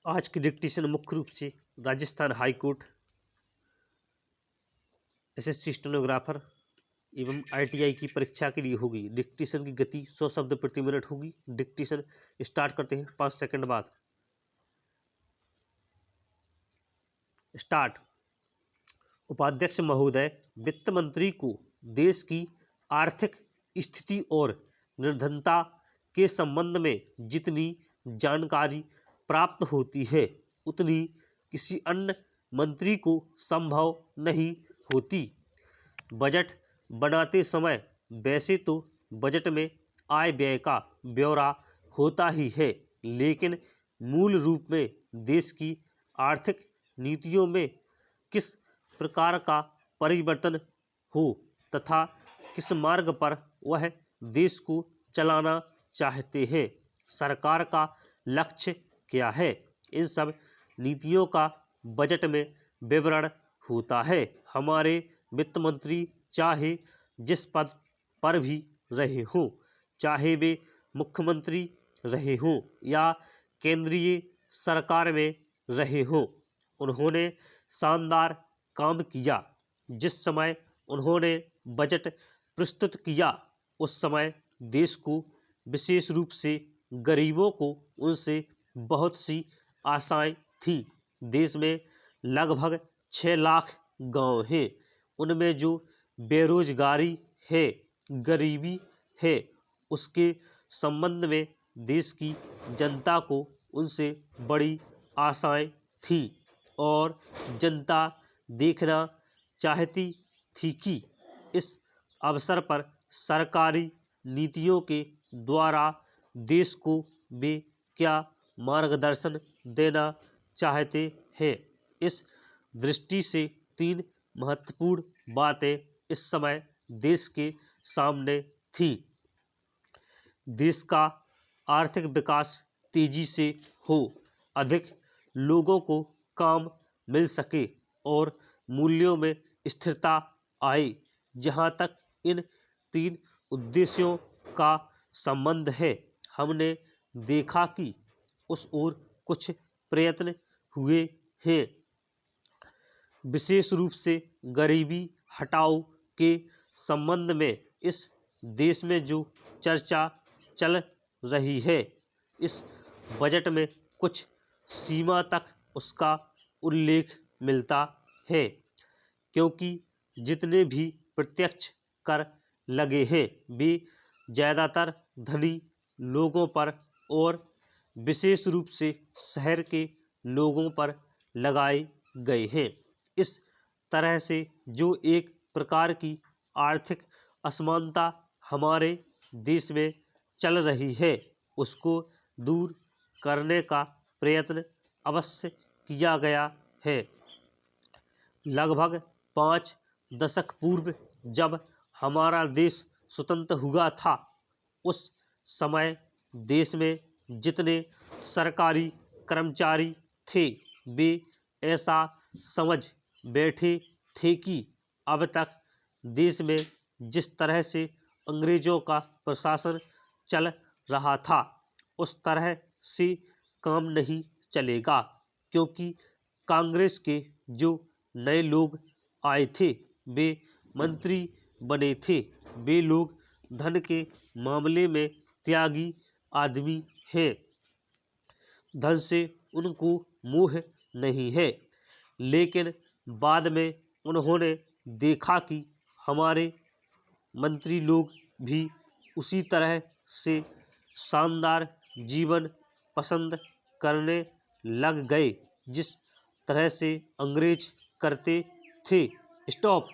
आज की डिक्टेशन मुख्य रूप से Rajasthan high court, SSC stenographer एवं आईटीआई की परीक्षा के लिए होगी। डिक्टेशन की गति 100 शब्द प्रति मिनट होगी। डिक्टेशन स्टार्ट करते हैं 5 सेकंड बाद। स्टार्ट। उपाध्यक्ष महोदय, वित्त मंत्री को देश की आर्थिक स्थिति और निर्धनता के संबंध में जितनी जानकारी प्राप्त होती है उतनी किसी अन्य मंत्री को संभव नहीं होती। बजट बनाते समय वैसे तो बजट में आय व्यय का ब्यौरा होता ही है, लेकिन मूल रूप में देश की आर्थिक नीतियों में किस प्रकार का परिवर्तन हो तथा किस मार्ग पर वह देश को चलाना चाहते हैं, सरकार का लक्ष्य क्या है, इन सब नीतियों का बजट में विवरण होता है। हमारे वित्त मंत्री चाहे जिस पद पर भी रहे हों, चाहे वे मुख्यमंत्री रहे हों या केंद्रीय सरकार में रहे हों, उन्होंने शानदार काम किया। जिस समय उन्होंने बजट प्रस्तुत किया उस समय देश को, विशेष रूप से गरीबों को, उनसे बहुत सी आशाएं थीं। देश में लगभग 6 लाख गांव हैं। उनमें जो बेरोजगारी है, गरीबी है, उसके संबंध में देश की जनता को उनसे बड़ी आशाएं थीं और जनता देखना चाहती थी कि इस अवसर पर सरकारी नीतियों के द्वारा देश को वे क्या मार्गदर्शन देना चाहते हैं। इस दृष्टि से 3 महत्वपूर्ण बातें इस समय देश के सामने थी। देश का आर्थिक विकास तेजी से हो, अधिक लोगों को काम मिल सके और मूल्यों में स्थिरता आए। जहाँ तक इन 3 उद्देश्यों का संबंध है, हमने देखा कि उस ओर कुछ प्रयत्न हुए हैं। विशेष रूप से गरीबी हटाओ के संबंध में इस देश में जो चर्चा चल रही है, इस बजट में कुछ सीमा तक उसका उल्लेख मिलता है, क्योंकि जितने भी प्रत्यक्ष कर लगे हैं वे ज़्यादातर धनी लोगों पर और विशेष रूप से शहर के लोगों पर लगाए गए हैं। इस तरह से जो एक प्रकार की आर्थिक असमानता हमारे देश में चल रही है, उसको दूर करने का प्रयत्न अवश्य किया गया है। लगभग 5 दशक पूर्व जब हमारा देश स्वतंत्र हुआ था, उस समय देश में जितने सरकारी कर्मचारी थे वे ऐसा समझ बैठे थे कि अब तक देश में जिस तरह से अंग्रेजों का प्रशासन चल रहा था उस तरह से काम नहीं चलेगा, क्योंकि कांग्रेस के जो नए लोग आए थे वे मंत्री बने थे। वे लोग धन के मामले में त्यागी आदमी हैं। धन से उनको मोह नहीं है, लेकिन बाद में उन्होंने देखा कि हमारे मंत्री लोग भी उसी तरह से शानदार जीवन पसंद करने लग गए जिस तरह से अंग्रेज करते थे। स्टॉप।